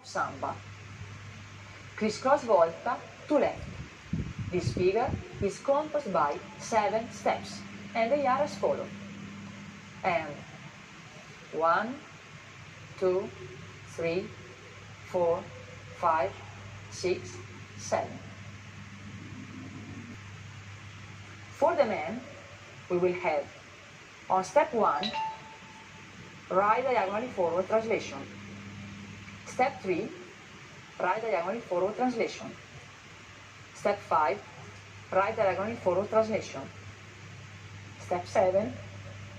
Samba. Crisscross volta to left. This figure is composed by 7 steps, and they are as follows. And 1, 2, 3, 4, 5, 6, 7. For the man, we will have on step 1, right diagonally forward translation. Step 3, right diagonally forward translation. Step 5, right diagonally forward translation. Step 7,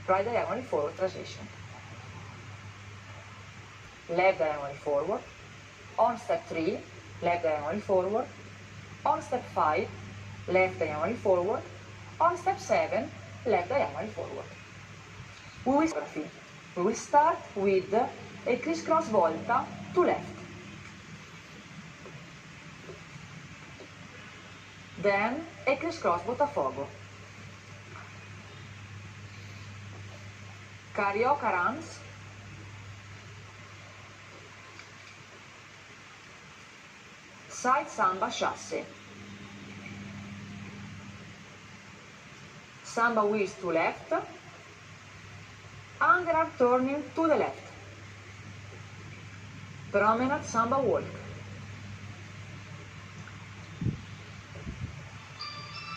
right diagonally forward translation. Left diagonally forward. On step 3, left diagonally forward. On step 5, left diagonally forward. On step 7, left diagonally forward. We will start with a crisscross volta to left. Then a crisscross botafogo. Carioca runs. Side Samba chasse. Samba wheels to left. Under arm turning to the left. Promenade Samba walk.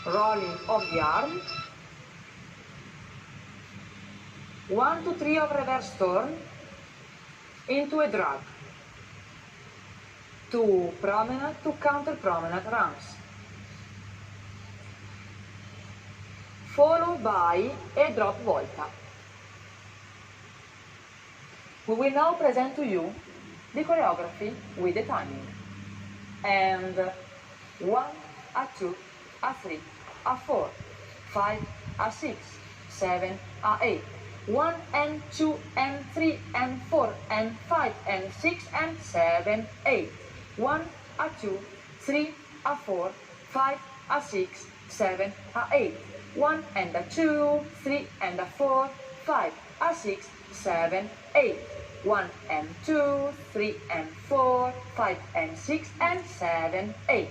Rolling of the arm. 1, 2, 3 of reverse turn into a drag. 2 promenade to counter promenade runs. Followed by a drop volta. We will now present to you the choreography with the timing. And 1, a 2, a 3, a 4, 5, a 6, 7, a 8. 1 and 2 and 3 and 4 and 5 and 6 and 7, 8. 1, a 2, 3, a 4, 5, a 6, 7, a 8. 1 and a 2, 3 and a 4, 5, a 6, 7, 8. 1 and 2, 3 and 4, 5 and 6 and 7, 8.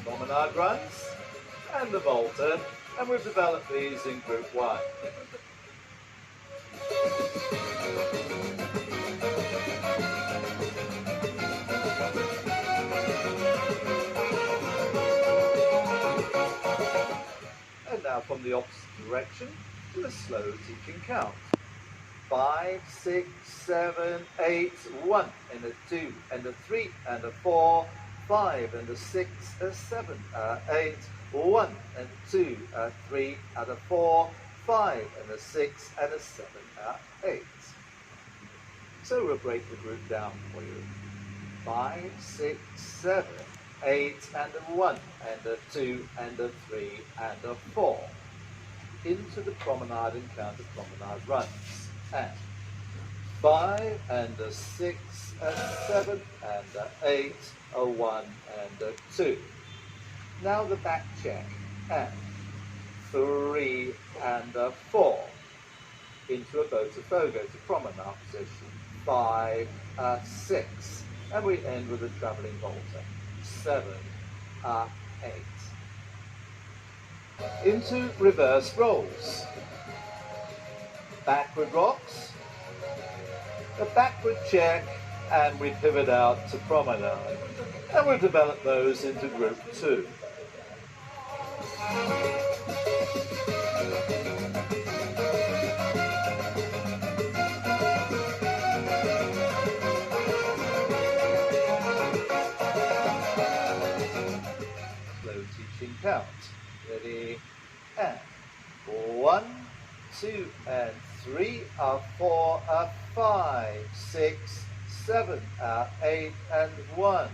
Promenade runs and the volta, and we've developed these in group 1. And now from the opposite direction to a slow teaching count. 5, 6, 7, 8, 1 and a 2 and a 3 and a 4, 5 and a 6, a 7, 8, 1 and 2, 3 and a 4, 5 and a 6 and a 7, 8. So we'll break the group down for you. 5, 6, 7, 8 and a 1 and a 2 and a 3 and a 4. Into the promenade and counter promenade runs. And 5 and a 6, a 7 and a 8, a 1 and a 2. Now the back check. And 3 and a 4. Into a botafogo to promenade position. 5, a 6. And we end with a travelling volta. 7, a 8. Into reverse rolls. Backward rocks, a backward check, and we pivot out to promenade. And we've developed those into group 2. Slow teaching count. Ready, and 1, 2 and 3 are 4, 5, 6, 7, 8, and 1,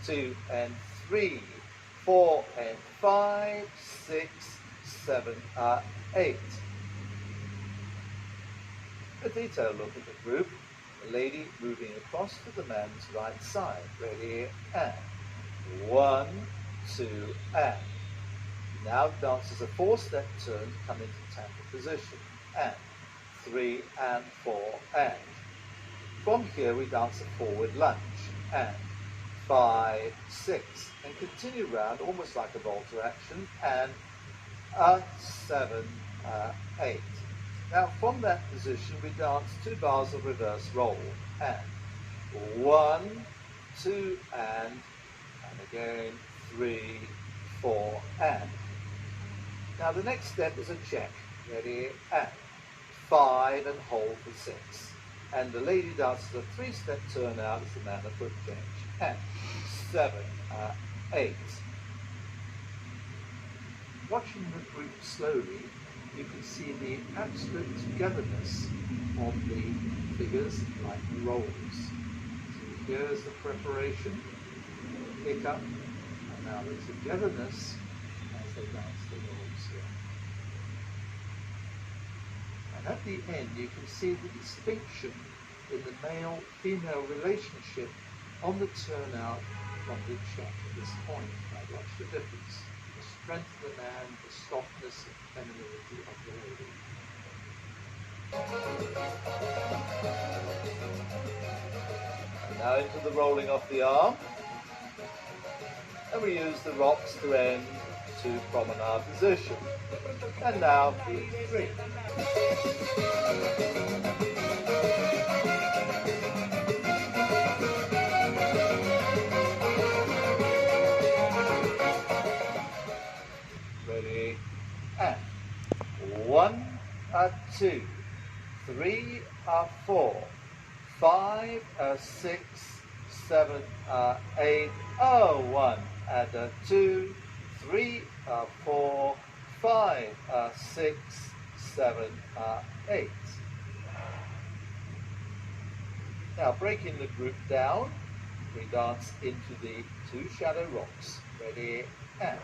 2, and 3, 4, and 5, 6, 7, 8. A detailed look at the group. The lady moving across to the man's right side. Ready, and 1, 2, and. Now dances a 4-step turn to come into tango position. And 3 and 4 and. From here we dance a forward lunge. And 5, 6. And continue round almost like a volta action. And 7, 8. Now from that position we dance 2 bars of reverse roll. And 1, 2 and again 3, 4 and. Now the next step is a check. Ready, and 5 and hold for 6. And the lady dances a 3-step turn out as the man a foot change. And 7, 8. Watching the group slowly, you can see the absolute togetherness of the figures like rolls. So here's the preparation, pick up, and now the togetherness as they dance the rolls here. And at the end you can see the distinction in the male-female relationship on the turnout from the check at this point. Now watch the difference. The strength of the man, the softness and femininity of the lady. And now into the rolling off the arm. And we use the rocks to end to promenade position. And now group 3. Ready, and 1, 2, 3, 4, 5, 6, 7, 8, 1, and 2, 3, 4, 5, 6, 7, 8. Now breaking the group down, we dance into the 2 shadow rocks. Ready, and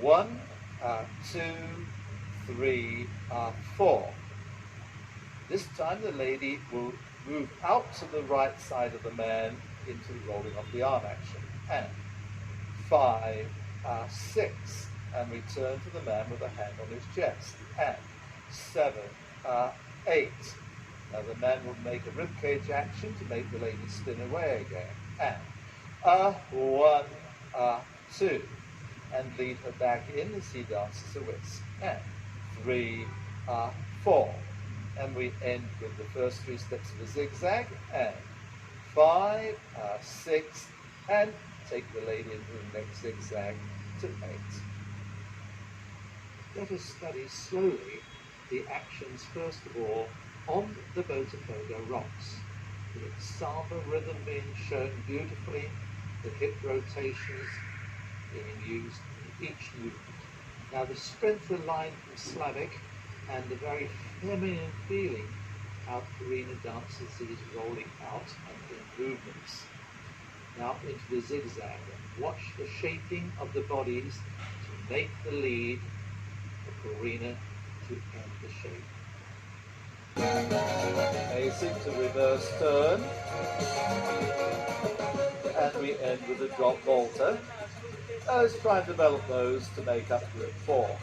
1, 2, 3, 4. This time the lady will move out to the right side of the man into the rolling off the arm action. And 5, 6, and return to the man with a hand on his chest. And 7, 8. Now the man will make a ribcage action to make the lady spin away again. And 1, 2. And lead her back in as he dances a whisk. And 3, 4. And we end with the first 3 steps of a zigzag. And 5, 6, and take the lady into the next zigzag to 8. Let us study slowly the actions first of all on the Botafogo rocks. The Samba rhythm being shown beautifully, the hip rotations being used in each movement. Now the strength of the line from Slavic and the very feminine feeling how Karina dances these rolling out and in movements. Now into the zigzag. Watch the shaping of the bodies to make the lead for Karina to end the shape. Basic to reverse turn. And we end with a drop volta. Let's try and develop those to make up group 4.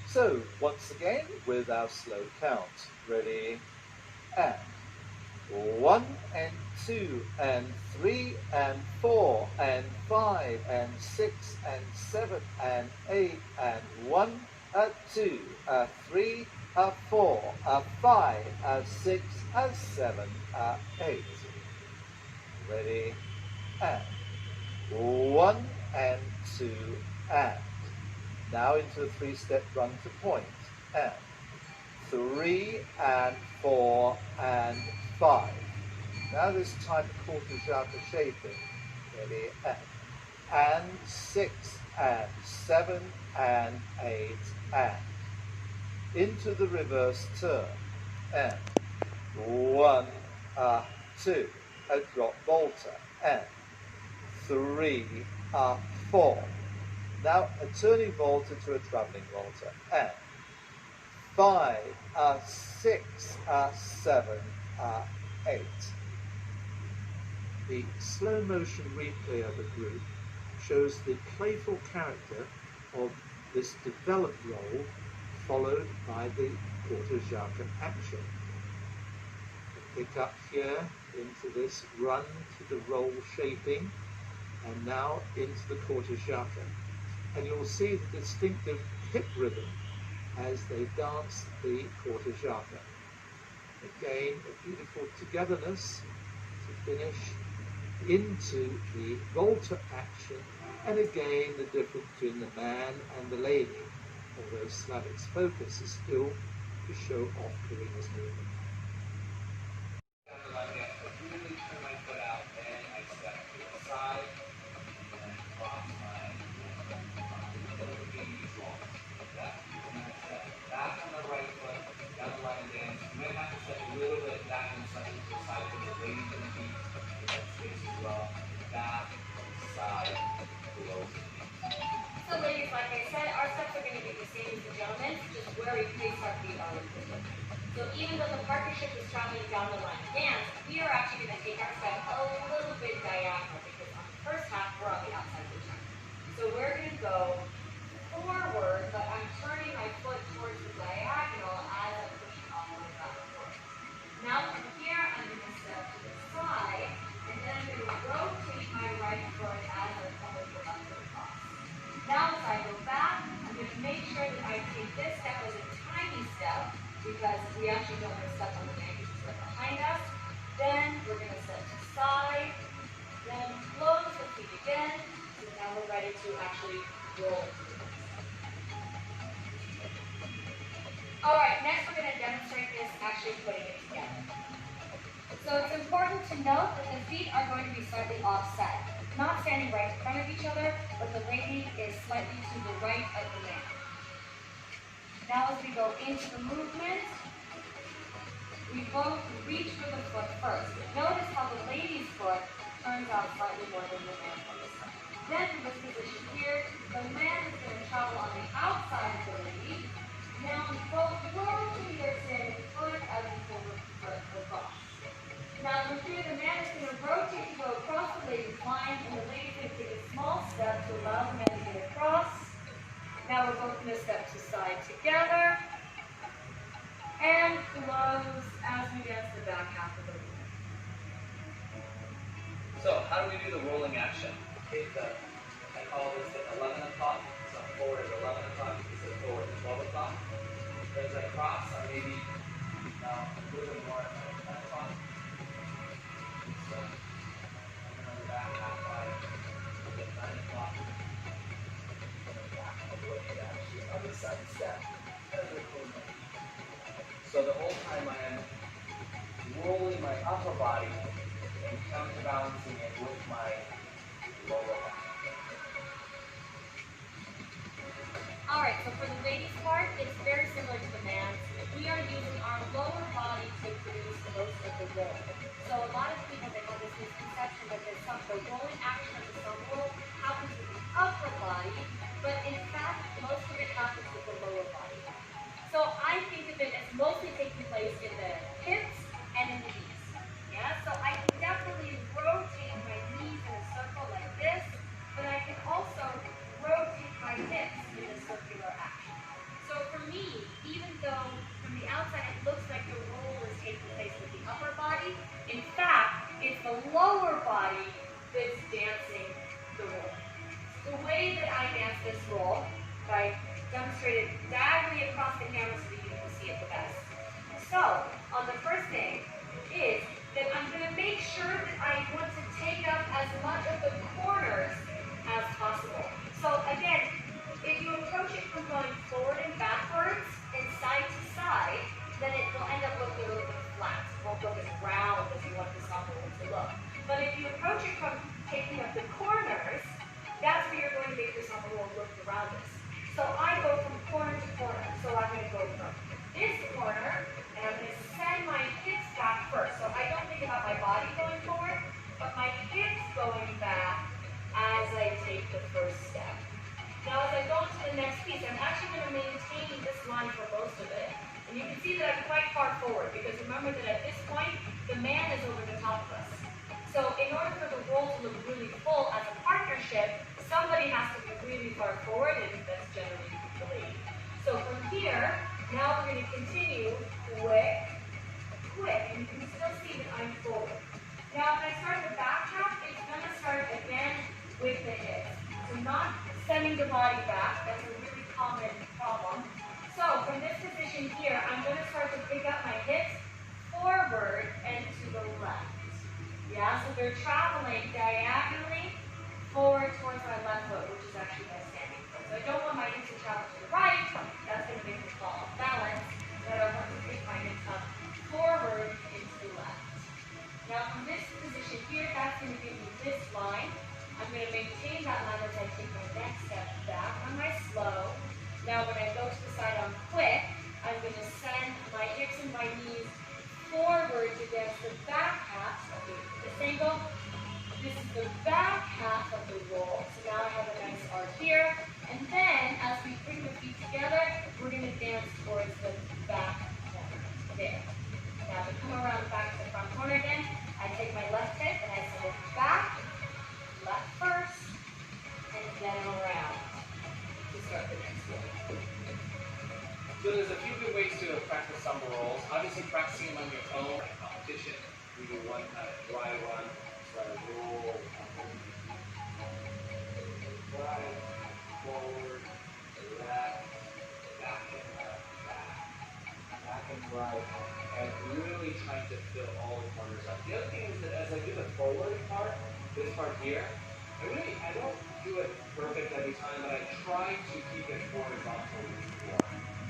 So, once again, with our slow count. Ready, and 1 and 2 and 3 and 4 and 5 and 6 and 7 and 8 and 1, 2, 3, 4, 5, 6, 7, 8. Ready, and 1 and 2 and Now into a 3-step run to point. And 3 and 4 and 5. Now this type of quarter jacques shaping. Ready, and 6 and 7 and 8 and. Into the reverse turn. And 1, 2, a drop volta. And 3, 4. Now a turning volta to a travelling volta. And 5, 6, 7, 8. The slow motion replay of the group shows the playful character of this developed role followed by the quarter jacques action. Pick up here into this run to the roll shaping and now into the quarter jacques. And you'll see the distinctive hip rhythm as they dance the quarter jacques. Again, a beautiful togetherness to finish into the volta action, and again the difference between the man and the lady, although Slavic's focus is still to show off Karina's movement. Really turn my foot out and I step to the side and cross my back on the right foot, down the line dance. You might have to step a little bit back and side to the side for the lady to the feet. That space as well. Back, side, below. So ladies, like I said, our steps are going to be the same as the gentlemen, just where we place our feet are different. So even though the partnership is traveling down the line dance, we are actually going to take our step a little bit diagonal because on the first half, we're on the outside of the turn. So we're going to go forward, but I'm turning my foot towards the diagonal as I'm pushing all the way back and forth. Now from here, I'm going to step to the side, and then I'm going to rotate my right foot as I come over the left foot across. Now as I go back, I'm going to make sure that I take this step as a tiny step, because we actually don't want to step on the man because he's right behind us. Then we're going to step to side, then close the feet again, so now we're ready to actually roll into the next step. Alright, next we're going to demonstrate this actually putting it together. So it's important to note that the feet are going to be slightly offset, not standing right in front of each other, but the lady is slightly to the right of the man. Now as we go into the movement, we both reach for the foot first. Notice how the lady's foot turns out slightly more than the man's on this side. Then from this position here, the man is going to travel on the outside of the lady. Now we both rotate their standing foot as we pull the foot across. Now from here, the man is going to rotate to go across the lady's line, and the lady is going to take a small step to allow the man to get across. Now we're both going to step to side together and close as we dance the back half of the movement. So how do we do the rolling action? Take the, I call this at 11 o'clock, so forward at 11 o'clock, you can forward at 12 o'clock. As I cross, I maybe now a little bit more at 10 o'clock. So I'm going to back half by at 9 o'clock. Other side step. So the whole time I am rolling my upper body and counterbalancing it with my lower body. Alright, so for the ladies' part, it's very similar to the man's. We are using our lower body to produce most of the roll. So a lot of people, they have this misconception that the rolling action of the samba roll happens with the upper body, but in fact, most of it happens with the lower body. So I think of it as mostly taking place in the hips and in the knees. Yeah, so I can definitely rotate my knees in a circle like this, but I can also rotate my hips in a circular action. So for me, even though from the outside it looks like the roll is taking place with the upper body, in fact, it's the lower body that's dancing the roll. The way that I dance this roll, I demonstrated diagonally across the camera so that you can see it the best. So, on the first thing is that I'm going to make sure that I want to take up as much of the corners as possible. So again, if you approach it here. Now we're going to continue quick, quick, and you can still see that I'm forward. Now when I start the back half, it's going to start again with the hips. So not sending the body back, that's a really common problem. So from this position here, I'm going to start to pick up my hips forward and to the left. Yeah, so they're traveling diagonally forward towards my left foot, which is actually my standing foot. So I don't want my hips to travel to the right, that's going to make me fall off balance, but I want to pick my hips up forward into the left. Now from this position here, that's going to give me this line. I'm going to maintain that line as I take my next step back on my slow. Now when I go to the side on quick, I'm going to send my hips and my knees forward against the back half. So I'll do this angle. This is the back half of the roll. So now I have a nice arc here. And then as we bring the feet together, we're going to dance towards the back corner. There. Now to come around the back to the front corner again, I take my left hip and I send it back, left first, and then around to start the next roll. So there's a few good ways to practice Samba rolls. Obviously practicing them on your own at competition. We do one dry run, try to roll, drive, forward, left, back and left, back and right, and really trying to fill all the corners up. The other thing is that as I do the forward part, this part here, I don't do it perfect every time, but I try to keep it horizontal with the floor.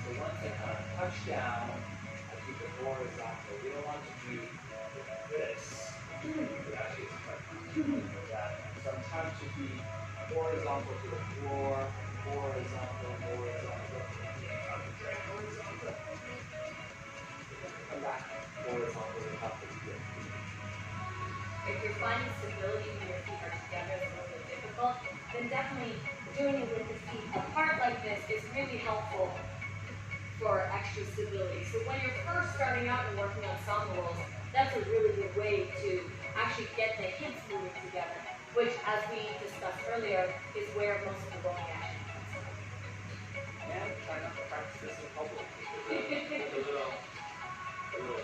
So once I kind of touch down, I keep it horizontal. We don't want to do this. It actually is quite like that. So I'm trying to be horizontal to the floor, horizontal, horizontal, concentrate, horizontal. Come back, horizontal, and up is good. If you're finding stability when your feet are together is a little bit difficult, then definitely doing it with the feet apart like this is really helpful for extra stability. So when you're first starting out and working on Samba rolls, that's a really good way to actually get the hips moving together, which, as we discussed earlier, is where most of the rolling action comes from. And try not to practice this in public. It's a little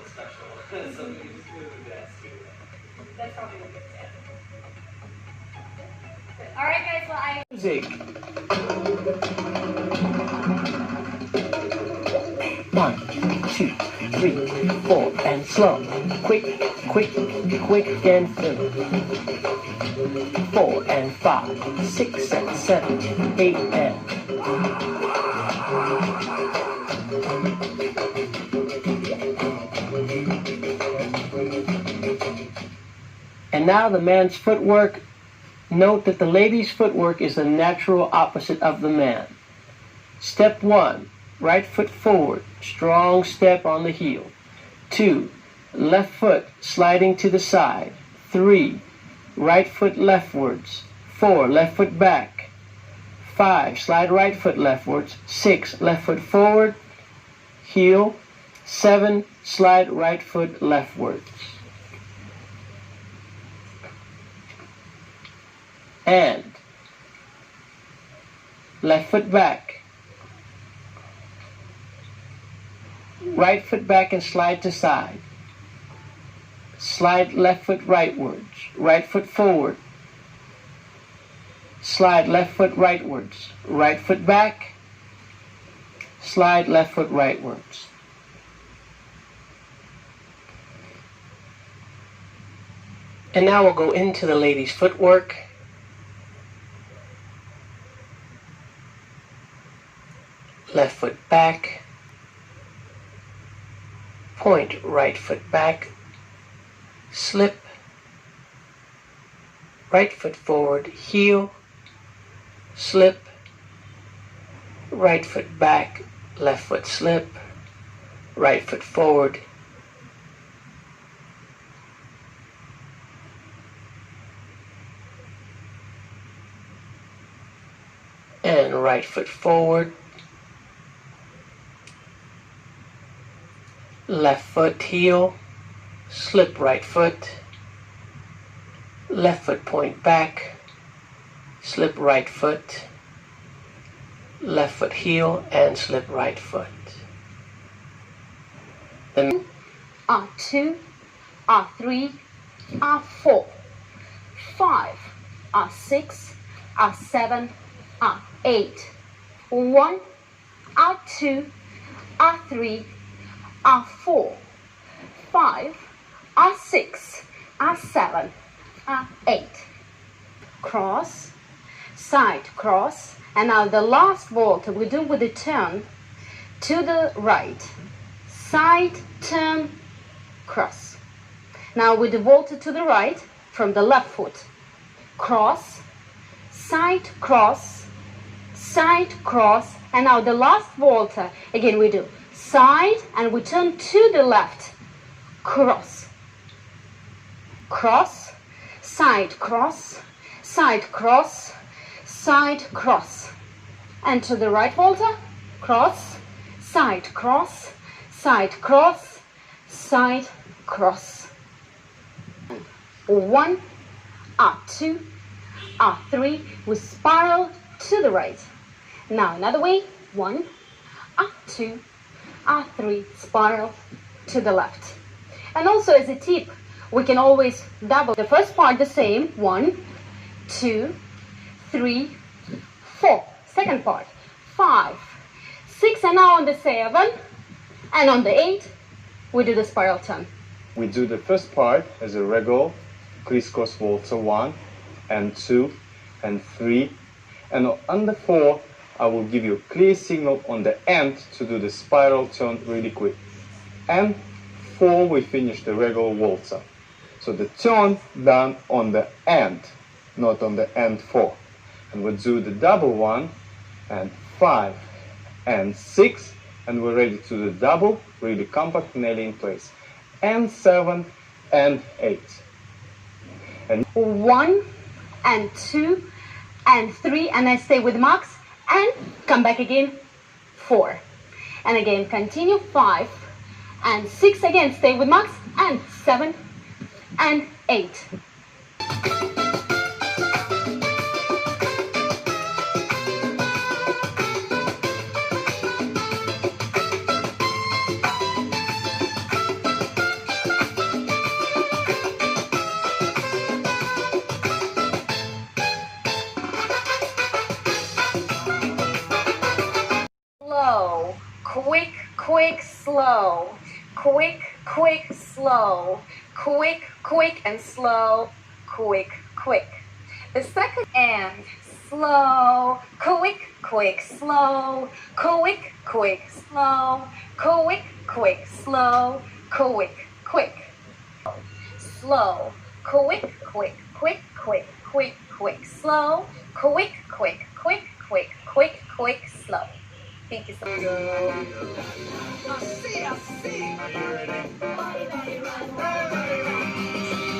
special. So you just do the best. That's probably a good tip. All right, guys. Well, Music. 1, 2, 3, 4, and slow. Quick, quick, quick, and slow. 4 and 5, 6 and 7, 8 and. And now the man's footwork. Note that the lady's footwork is the natural opposite of the man. Step 1, right foot forward, strong step on the heel. 2, left foot sliding to the side. 3, right foot leftwards. 4, left foot back. 5, slide right foot leftwards. 6, left foot forward, heel. 7, slide right foot leftwards. And left foot back, right foot back and slide to side, slide left foot rightwards, right foot forward, slide left foot rightwards, right foot back, slide left foot rightwards. And now we'll go into the lady's footwork. Left foot back, point right foot back, slip, right foot forward, heel, slip, right foot back, left foot slip, right foot forward, and right foot forward, left foot heel, slip right foot, left foot point back, slip right foot, left foot heel, and slip right foot. Then two, three, four, five, six, seven, eight. 1, two, three, 4, 5, 6, 7, 8. Cross, side cross, and now the last vault we do with the turn to the right, side turn cross. Now with the vault to the right from the left foot, cross, side cross, and now the last vault again we do side and we turn to the left, cross, cross, side cross, side cross, side cross, and to the right vaulter, cross, side cross, side cross, side cross. 1, 2, 3, we spiral to the right. Now another way, 1, 2, 3, spiral to the left. And also as a tip, we can always double the first part the same, 1, 2, 3, 4. Second part, 5, 6, and now on the 7 and on the 8, we do the spiral turn. We do the first part as a regular crisscross waltzer 1 and 2 and 3, and on the 4 I will give you a clear signal on the end to do the spiral turn really quick. And 4 we finish the regular waltzer. So the turn done on the end, not on the end 4. And we'll do the double 1 and 5 and 6, and we're ready to do the double, really compact, nail in place. And 7 and 8. And 1 and 2 and 3, and I stay with Max and come back again, 4. And again continue, 5 and 6, again stay with Max, and 7 and 8. Slow, quick, quick, slow, quick, quick, slow, quick, quick, and slow, quick, quick. The second and slow, quick, quick, slow, quick, quick, slow, quick, quick, slow, quick, quick. Slow, quick, quick, quick, quick, quick, quick, slow, quick, quick, quick, quick, quick, quick, slow. Thank you so much. I see. Are you ready?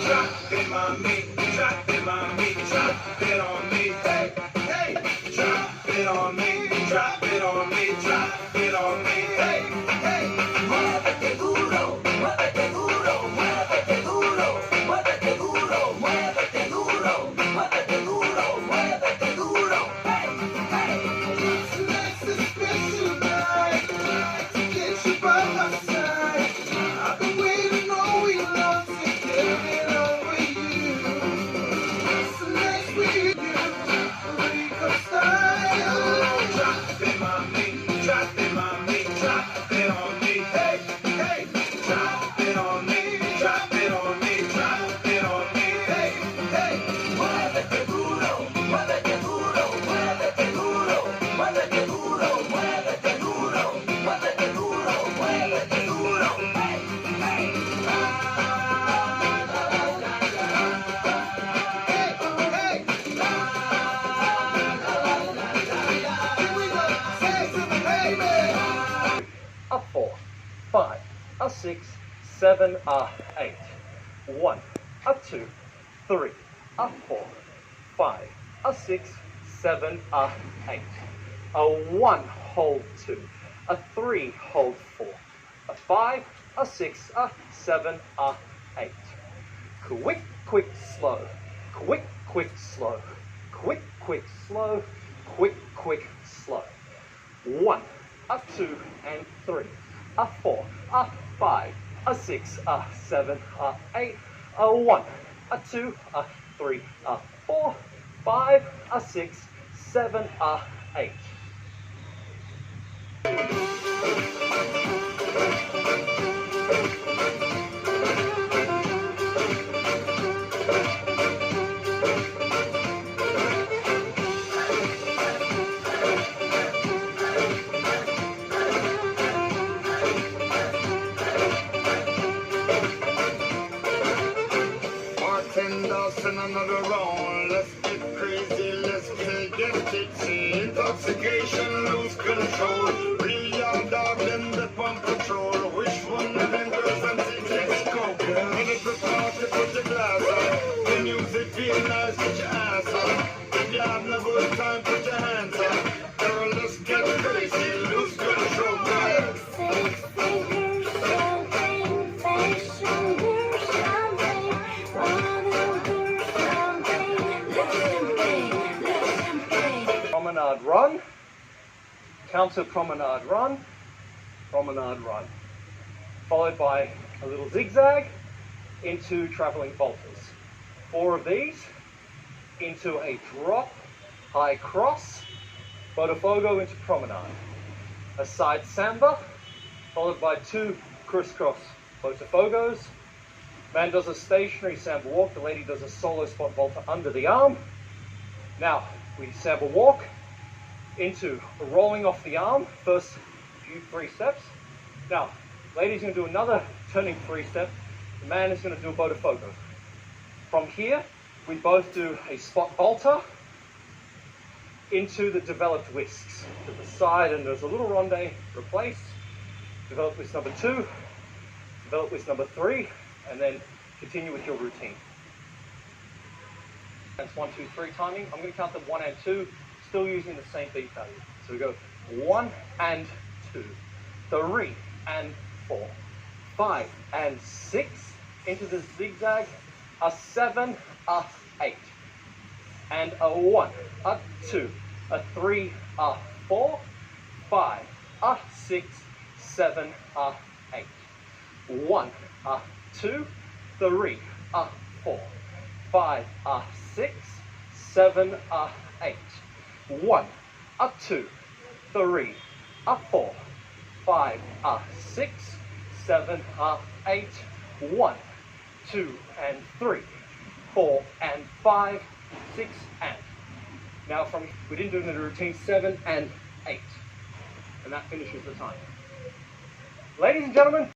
Drop it on me, drop it on me, drop it on me, hey, hey. Drop it on me, drop it on me, drop it on me, hey, hey. Muévete duro, muévete duro, muévete duro, muévete duro, muévete duro, muévete duro, muévete duro, hey, hey. Tonight's a special night to get you by my side. I've been waiting all week long to get it over you. So next week we go style. Drop it on me, drop it on me, drop it on me, hey, hey. Drop it on me, drop it on me, drop it on me, hey, hey. Muévete duro, muévete duro, muévete duro, muévete duro, muévete duro, muévete duro, muévete duro, hey, hey. Hey, hey. Here we go, say it to me, baby. a 4, 5, a 6, 7, a 8. 1, a 2, 3, a 4, 5, a 6, 7, a 8. A 1, hold 2, a 3, hold 4, a 5, a 6, a 7, a 8. Quick, quick, slow, quick, quick, slow, quick, quick, slow, quick, quick, slow. 1, a 2, and 3, a 4, a 5, a 6, a 7, a 8, a 1, a 2, a 3, a 4, 5, a 6, 7, a 8. Bartenders in another round. Let's get crazy, let's get tipsy. Intoxication, lose control. Real young dog, them dip on patrol. Which one of them girls and take let's go? When it's a party, put your glass on. The music feel nice, put your ass on. If you having a good time, put your hands up. Girl, let's get crazy, lose control. Promenade run, counter promenade run, promenade run, followed by a little zigzag into traveling voltas. 4 of these into a drop, high cross, Botafogo into promenade. A side samba, followed by 2 crisscross Botafogos. Man does a stationary samba walk, the lady does a solo spot volta under the arm. Now, we samba walk into rolling off the arm, first few 3 steps. Now, lady's going to do another turning 3 step. The man is going to do a Botafogo. From here, we both do a spot volta into the developed whisks to the side, and there's a little ronde replace. Develop whisk number 2, develop whisk number 3, and then continue with your routine. That's 1, 2, 3 timing. I'm going to count them 1 and 2, still using the same beat value. So we go 1 and 2, 3 and 4, 5 and 6, into the zigzag, a 7, a 8, and a 1, a 2, a 3, a 4, 5, a 6, 7, a 8, 1, a 2, 3, a 4, 5, a 6, 7, a 8, 1, a 2, 3, a 4, 5, a 6, 7, a 8, 1, 2 and 3, 4 and 5, 6 and. Now from, we didn't do it in the routine, 7 and 8. And that finishes the time. Ladies and gentlemen,